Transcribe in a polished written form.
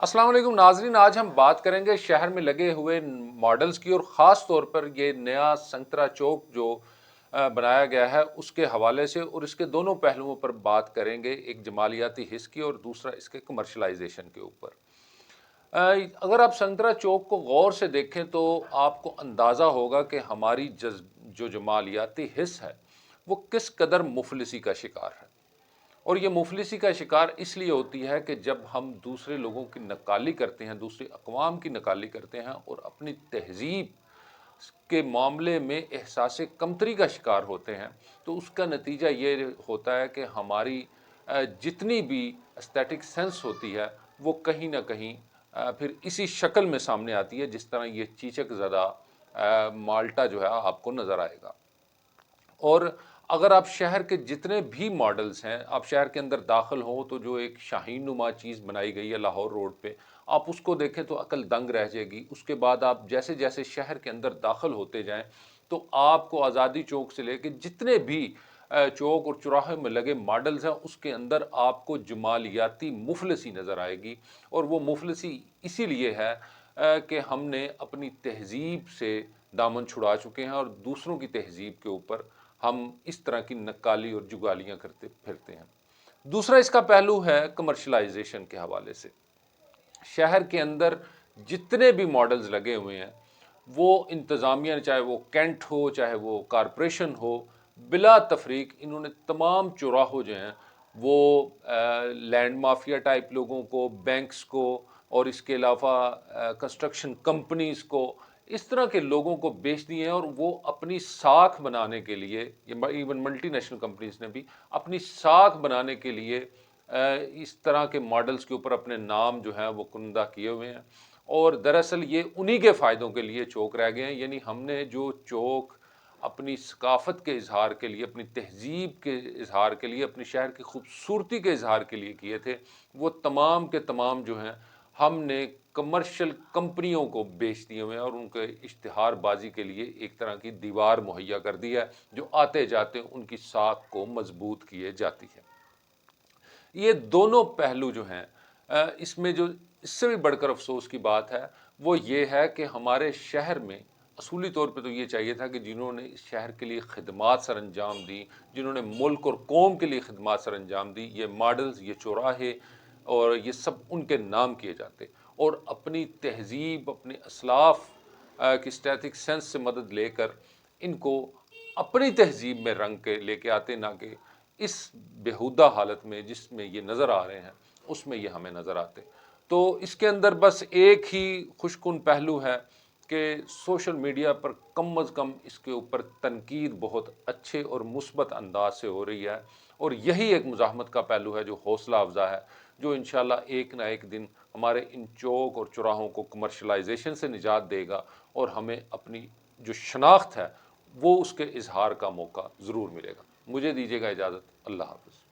अस्सलाम वालेकुम नाजरीन, आज हम बात करेंगे शहर में लगे हुए मॉडल्स की और ख़ास तौर पर ये नया संतरा चौक जो बनाया गया है उसके हवाले से, और इसके दोनों पहलुओं पर बात करेंगे, एक जमालियाती हिस्स की और दूसरा इसके कमर्शलाइजेशन के ऊपर। अगर आप संतरा चौक को गौर से देखें तो आपको अंदाज़ा होगा कि हमारी जो जमालियाती हिस्स है वो किस कदर मुफलिसी का शिकार है। और ये मुफलिसी का शिकार इसलिए होती है कि जब हम दूसरे लोगों की नकाली करते हैं, दूसरी अक़वाम की नकाली करते हैं और अपनी तहज़ीब के मामले में एहसास कमतरी का शिकार होते हैं, तो उसका नतीजा ये होता है कि हमारी जितनी भी एस्थेटिक सेंस होती है वो कहीं ना कहीं फिर इसी शक्ल में सामने आती है, जिस तरह ये चीचक ज़दा माल्टा जो है आपको नज़र आएगा। और अगर आप शहर के जितने भी मॉडल्स हैं, आप शहर के अंदर दाखिल हो तो जो एक शाहीन नुमा चीज़ बनाई गई है लाहौर रोड पे, आप उसको देखें तो अकल दंग रह जाएगी। उसके बाद आप जैसे जैसे शहर के अंदर दाखिल होते जाएं तो आपको आज़ादी चौक से लेके जितने भी चौक और चौराहे में लगे मॉडल्स हैं उसके अंदर आपको जमालियाती मुफलसी नज़र आएगी। और वो मुफलसी इसीलिए है कि हमने अपनी तहज़ीब से दामन छुड़ा चुके हैं और दूसरों की तहज़ीब के ऊपर हम इस तरह की नक्काली और जुगालियां करते फिरते हैं। दूसरा इसका पहलू है कमर्शलाइजेशन के हवाले से। शहर के अंदर जितने भी मॉडल्स लगे हुए हैं वो इंतज़ामिया, चाहे वो कैंट हो चाहे वो कारपोरेशन हो, बिला तफरीक इन्होंने तमाम चौराहों जो हैं वो लैंड माफिया टाइप लोगों को, बैंक्स को और इसके अलावा कंस्ट्रक्शन कंपनीज को, इस तरह के लोगों को बेच दिए हैं। और वो अपनी साख बनाने के लिए, ये इवन मल्टी नेशनल कंपनीज ने भी अपनी साख बनाने के लिए इस तरह के मॉडल्स के ऊपर अपने नाम जो है वो कुंदा किए हुए हैं। और दरअसल ये उन्हीं के फ़ायदों के लिए चौक रह गए हैं। यानी हमने जो चौक अपनी सकाफ़त के इजहार के लिए, अपनी तहज़ीब के इजहार के लिए, अपने शहर की खूबसूरती के इजहार के लिए किए थे, वो तमाम के तमाम जो हैं हमने कमर्शियल कंपनियों को बेच दिए हुए हैं और उनके इश्तिहारबाजी के लिए एक तरह की दीवार मुहैया कर दी है जो आते जाते उनकी साख को मजबूत किए जाती है। ये दोनों पहलू जो हैं, इसमें जो इससे भी बढ़कर अफसोस की बात है वो ये है कि हमारे शहर में असूली तौर पे तो ये चाहिए था कि जिन्होंने इस शहर के लिए खिदमात सर अंजाम दी, जिन्होंने मुल्क और कौम के लिए खिदमात सर अंजाम दी, ये मॉडल्स, ये चौराहे और ये सब उनके नाम किए जाते और अपनी तहज़ीब, अपने असलाफ की स्टैटिक सेंस से मदद लेकर इनको अपनी तहज़ीब में रंग के लेके आते, ना कि इस बेहुदा हालत में जिसमें ये नज़र आ रहे हैं उसमें ये हमें नज़र आते। तो इसके अंदर बस एक ही खुशकुन पहलू है कि सोशल मीडिया पर कम अज़ कम इसके ऊपर तनकीद बहुत अच्छे और मुस्बत अंदाज से हो रही है, और यही एक मुज़ाहमत का पहलू है जो हौसला अफ़ज़ा है, जो इंशाल्लाह एक ना एक दिन हमारे इन चौक और चौराहों को कमर्शलाइजेशन से निजात देगा और हमें अपनी जो शनाख्त है वो उसके इजहार का मौका ज़रूर मिलेगा। मुझे दीजिएगा इजाज़त। अल्लाह हाफ़िज़।